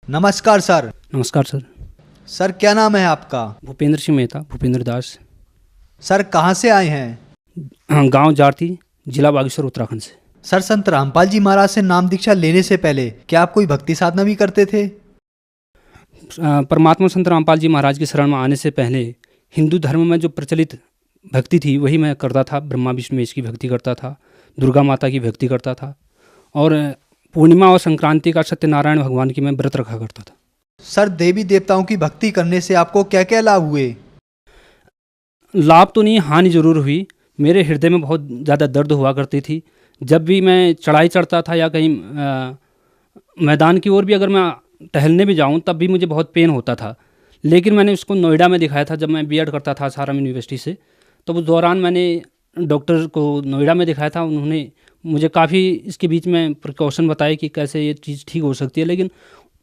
नमस्कार सर। नमस्कार sir. Sir क्या नाम है आपका? भूपेंद्र सिंह मेहता, भूपेंद्र दास। सर कहाँ से आए हैं? हाँ, गांव जारती, जिला बागेश्वर, उत्तराखंड से। सर संत रामपाल जी महाराज से नाम दीक्षा लेने से पहले क्या आप कोई भक्ति साधना भी करते थे? परमात्मा संत रामपाल जी महाराज की शरण में आने से पहले हिंदू धर्म में जो प्रचलित भक्ति थी वही मैं करता था। ब्रह्मा विष्णु महेश की भक्ति करता था, दुर्गा माता की भक्ति करता था, और पूर्णिमा और संक्रांति का सत्यनारायण भगवान की मैं व्रत रखा करता था। सर देवी देवताओं की भक्ति करने से आपको क्या क्या लाभ हुए? लाभ तो नहीं, हानि जरूर हुई। मेरे हृदय में बहुत ज़्यादा दर्द हुआ करती थी। जब भी मैं चढ़ाई चढ़ता था या कहीं मैदान की ओर भी अगर मैं टहलने भी जाऊं तब भी मुझे बहुत पेन होता था। लेकिन मैंने उसको नोएडा में दिखाया था। जब मैं बीएड करता था सासाराम यूनिवर्सिटी से, तो उस दौरान मैंने डॉक्टर को नोएडा में दिखाया था। उन्होंने मुझे काफ़ी इसके बीच में प्रिकॉशन बताए कि कैसे ये चीज़ ठीक हो सकती है। लेकिन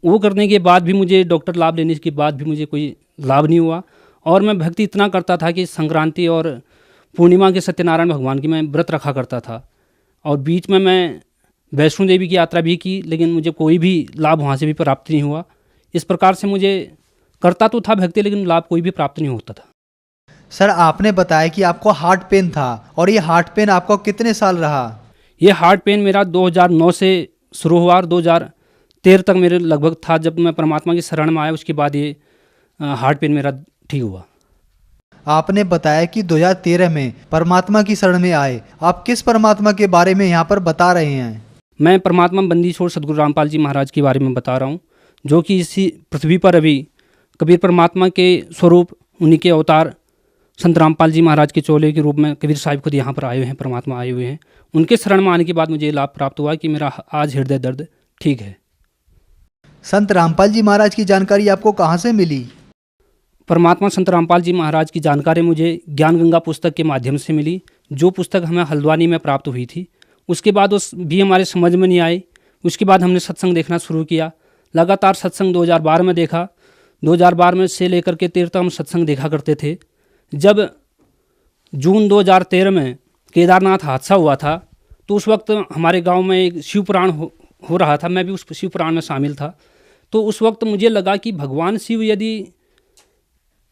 वो करने के बाद भी मुझे, डॉक्टर लाभ लेने के बाद भी मुझे कोई लाभ नहीं हुआ। और मैं भक्ति इतना करता था कि संक्रांति और पूर्णिमा के सत्यनारायण भगवान की मैं व्रत रखा करता था। और बीच में मैं वैष्णो देवी की यात्रा भी की, लेकिन मुझे कोई भी लाभ वहाँ से भी प्राप्त नहीं हुआ। इस प्रकार से मुझे करता तो था भक्ति, लेकिन लाभ कोई भी प्राप्त नहीं होता था। सर आपने बताया कि आपको हार्ट पेन था, और ये हार्ट पेन आपको कितने साल रहा? ये हार्ट पेन मेरा 2009 से शुरू हुआ और 2013 तक मेरे लगभग था। जब मैं परमात्मा की शरण में आया उसके बाद ये हार्ट पेन मेरा ठीक हुआ। आपने बताया कि 2013 में परमात्मा की शरण में आए। आप किस परमात्मा के बारे में यहाँ पर बता रहे हैं? मैं परमात्मा बंदी छोड़ सदगुरु रामपाल जी महाराज के बारे में बता रहा हूँ, जो कि इसी पृथ्वी पर अभी कबीर परमात्मा के स्वरूप, उन्हीं के अवतार संत रामपाल जी महाराज के चोले के रूप में कबीर साहिब खुद यहाँ पर आए हुए हैं, परमात्मा आए हुए हैं। उनके शरण में आने के बाद मुझे ये लाभ प्राप्त हुआ कि मेरा आज हृदय दर्द ठीक है। संत रामपाल जी महाराज की जानकारी आपको कहाँ से मिली? परमात्मा संत रामपाल जी महाराज की जानकारी मुझे ज्ञान गंगा पुस्तक के माध्यम से मिली, जो पुस्तक हमें हल्द्वानी में प्राप्त हुई थी। उसके बाद उस भी हमारे समझ में नहीं आई। उसके बाद हमने सत्संग देखना शुरू किया। लगातार सत्संग 2012 में देखा। 2012 में से लेकर के 13 तक हम सत्संग देखा करते थे। जब जून 2013 में केदारनाथ हादसा हुआ था, तो उस वक्त हमारे गांव में एक शिव पुराण हो रहा था। मैं भी उस शिव पुराण में शामिल था। तो उस वक्त मुझे लगा कि भगवान शिव यदि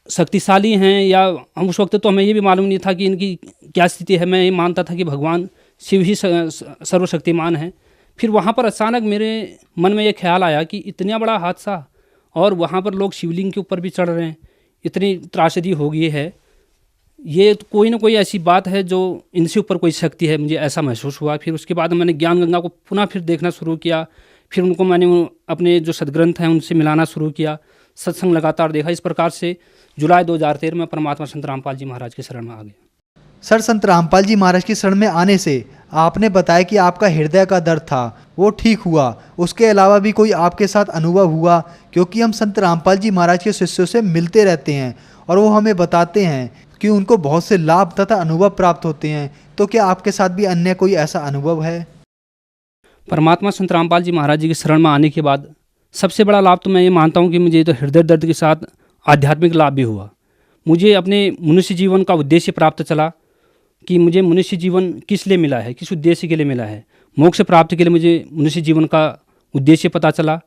शक्तिशाली हैं, या हम उस वक्त तो हमें ये भी मालूम नहीं था कि इनकी क्या स्थिति है। मैं ये मानता था कि भगवान शिव ही सर्वशक्तिमान है। फिर वहाँ पर अचानक मेरे मन में ये ख्याल आया कि इतना बड़ा हादसा, और वहाँ पर लोग शिवलिंग के ऊपर भी चढ़ रहे हैं, इतनी त्रासदी हो गई है, ये तो कोई ना कोई ऐसी बात है जो इनसे ऊपर कोई शक्ति है, मुझे ऐसा महसूस हुआ। फिर उसके बाद मैंने ज्ञान गंगा को पुनः फिर देखना शुरू किया। फिर उनको मैंने अपने जो सदग्रंथ हैं उनसे मिलाना शुरू किया। सत्संग लगातार देखा। इस प्रकार से जुलाई 2013 में परमात्मा संत रामपाल जी महाराज की शरण में आ गया। सर संत रामपाल जी महाराज की शरण में आने से आपने बताया कि आपका हृदय का दर्द था, वो ठीक हुआ। उसके अलावा भी कोई आपके साथ अनुभव हुआ? क्योंकि हम संत रामपाल जी महाराज के शिष्यों से मिलते रहते हैं और वो हमें बताते हैं कि उनको बहुत से लाभ तथा अनुभव प्राप्त होते हैं। तो क्या आपके साथ भी अन्य कोई ऐसा अनुभव है? परमात्मा संत रामपाल जी महाराज जी की शरण में आने के बाद सबसे बड़ा लाभ तो मैं ये मानता हूँ कि मुझे तो हृदय दर्द के साथ आध्यात्मिक लाभ भी हुआ। मुझे अपने मनुष्य जीवन का उद्देश्य प्राप्त चला कि मुझे मनुष्य जीवन किस लिए मिला है, किस उद्देश्य के लिए मिला है। मोक्ष प्राप्ति के लिए मुझे मनुष्य जीवन का उद्देश्य पता चला।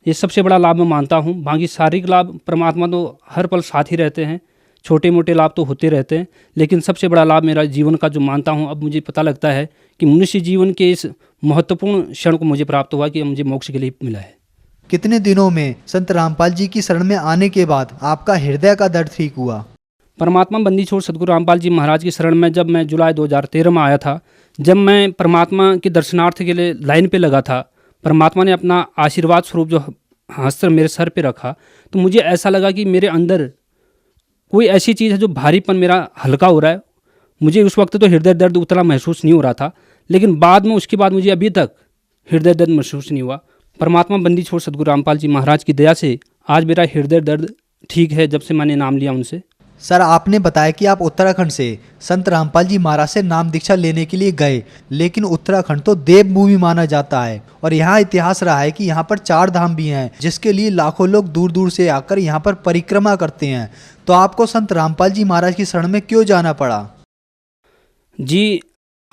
ये सबसे बड़ा लाभ मैं मानता हूँ। बाकी शारीरिक लाभ परमात्मा तो हर पल साथ ही रहते हैं, छोटे मोटे लाभ तो होते रहते हैं, लेकिन सबसे बड़ा लाभ मेरा जीवन का जो मानता हूँ, अब मुझे पता लगता है कि मनुष्य जीवन के इस महत्वपूर्ण क्षण को मुझे प्राप्त हुआ कि मुझे मोक्ष के लिए मिला है। कितने दिनों में संत रामपाल जी की शरण में आने के बाद आपका हृदय का दर्द ठीक हुआ? परमात्मा बंदी छोड़ सदगुरु रामपाल जी महाराज की शरण में जब मैं जुलाई 2013 में आया था, जब मैं परमात्मा के दर्शनार्थ के लिए लाइन पे लगा था, परमात्मा ने अपना आशीर्वाद स्वरूप जो हस्त मेरे सर पे रखा, तो मुझे ऐसा लगा कि मेरे अंदर कोई ऐसी चीज़ है जो भारीपन मेरा हल्का हो रहा है। मुझे उस वक्त तो हृदय दर्द उतना महसूस नहीं हो रहा था, लेकिन बाद में उसके बाद मुझे अभी तक हृदय दर्द महसूस नहीं हुआ। परमात्मा बंदी छोड़ सदगुरु रामपाल जी महाराज की दया से आज मेरा हृदय दर्द ठीक है, जब से मैंने नाम लिया उनसे। सर आपने बताया कि आप उत्तराखंड से संत रामपाल जी महाराज से नाम दीक्षा लेने के लिए गए, लेकिन उत्तराखंड तो देवभूमि माना जाता है और यहाँ इतिहास रहा है कि यहाँ पर 4 धाम भी हैं, जिसके लिए लाखों लोग दूर दूर से आकर यहाँ पर परिक्रमा करते हैं। तो आपको संत रामपाल जी महाराज की शरण में क्यों जाना पड़ा? जी,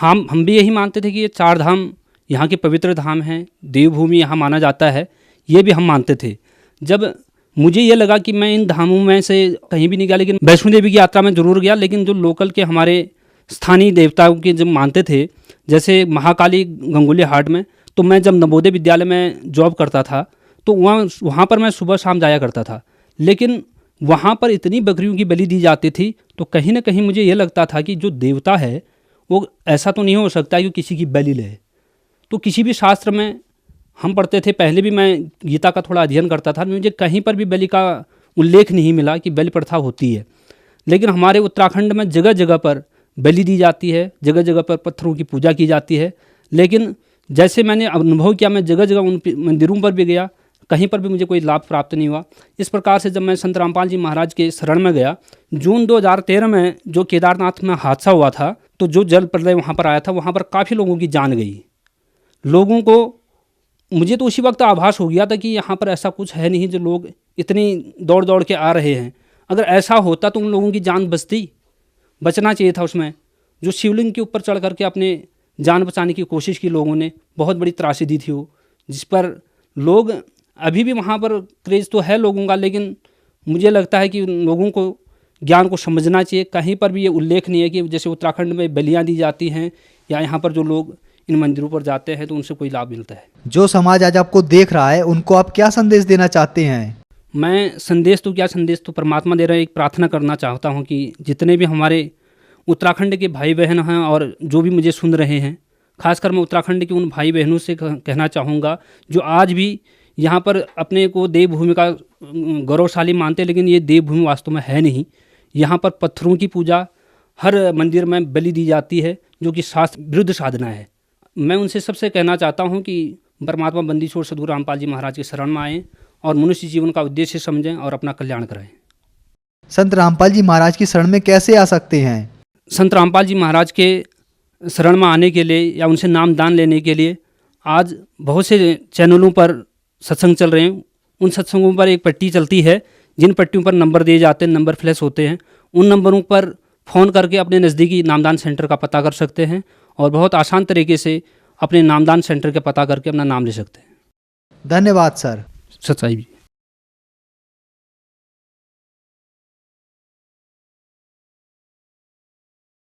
हम भी यही मानते थे कि ये 4 धाम यहाँ के पवित्र धाम हैं, देवभूमि यहाँ माना जाता है, ये भी हम मानते थे। जब मुझे ये लगा कि मैं इन धामों में से कहीं भी नहीं गया, लेकिन वैष्णो देवी की यात्रा में ज़रूर गया, लेकिन जो लोकल के हमारे स्थानीय देवताओं के जब मानते थे, जैसे महाकाली गंगोली हाट में, तो मैं जब नवोदय विद्यालय में जॉब करता था तो वहाँ पर मैं सुबह शाम जाया करता था, लेकिन वहाँ पर इतनी बकरियों की बलि दी जाती थी, तो कहीं ना कहीं मुझे ये लगता था कि जो देवता है वो ऐसा तो नहीं हो सकता कि किसी की बलि ले। तो किसी भी शास्त्र में हम पढ़ते थे, पहले भी मैं गीता का थोड़ा अध्ययन करता था, मुझे कहीं पर भी बलि का उल्लेख नहीं मिला कि बलि प्रथा होती है। लेकिन हमारे उत्तराखंड में जगह जगह पर बलि दी जाती है, जगह जगह पर पत्थरों की पूजा की जाती है। लेकिन जैसे मैंने अनुभव किया, मैं जगह जगह उन मंदिरों पर भी गया, कहीं पर भी मुझे कोई लाभ प्राप्त नहीं हुआ। इस प्रकार से जब मैं संत रामपाल जी महाराज के शरण में गया, जून 2013 में जो केदारनाथ में हादसा हुआ था, तो जो जल प्रलय वहाँ पर आया था, वहाँ पर काफ़ी लोगों की जान गई। लोगों को, मुझे तो उसी वक्त आभास हो गया था कि यहाँ पर ऐसा कुछ है नहीं जो लोग इतनी दौड़ दौड़ के आ रहे हैं। अगर ऐसा होता तो उन लोगों की जान बचना चाहिए था। उसमें जो शिवलिंग के ऊपर चढ़ करके अपने जान बचाने की कोशिश की लोगों ने, बहुत बड़ी त्रासदी थी वो, जिस पर लोग अभी भी वहाँ पर क्रेज़ तो है लोगों का, लेकिन मुझे लगता है कि लोगों को ज्ञान को समझना चाहिए। कहीं पर भी ये उल्लेख नहीं है कि जैसे उत्तराखंड में बलियाँ दी जाती हैं या यहाँ पर जो लोग इन मंदिरों पर जाते हैं तो उनसे कोई लाभ मिलता है। जो समाज आज आपको देख रहा है उनको आप क्या संदेश देना चाहते हैं? मैं संदेश तो परमात्मा दे रहे हैं। एक प्रार्थना करना चाहता हूँ कि जितने भी हमारे उत्तराखंड के भाई बहन हैं और जो भी मुझे सुन रहे हैं, खासकर मैं उत्तराखंड के उन भाई बहनों से कहना चाहूँगा जो आज भी यहाँ पर अपने को देवभूमि का गौरवशाली मानते हैं, लेकिन ये देवभूमि वास्तव में है नहीं। यहाँ पर पत्थरों की पूजा हर मंदिर में बलि दी जाती है, जो कि शास्त्र विरुद्ध साधना है। मैं उनसे सबसे कहना चाहता हूँ कि परमात्मा बंदी छोड़ सद्गुरु रामपाल जी महाराज के शरण में आएँ और मनुष्य जीवन का उद्देश्य समझें और अपना कल्याण कराएं। संत रामपाल जी महाराज की शरण में कैसे आ सकते हैं? संत रामपाल जी महाराज के शरण में आने के लिए या उनसे नाम दान लेने के लिए आज बहुत से चैनलों पर सत्संग चल रहे हैं। उन सत्संगों पर एक पट्टी चलती है, जिन पट्टियों पर नंबर दिए जाते हैं, नंबर फ्लैश होते हैं। उन नंबरों पर फ़ोन करके अपने नज़दीकी नामदान सेंटर का पता कर सकते हैं और बहुत आसान तरीके से अपने नामदान सेंटर का पता करके अपना नाम ले सकते हैं। धन्यवाद सर। सच्चाई भी।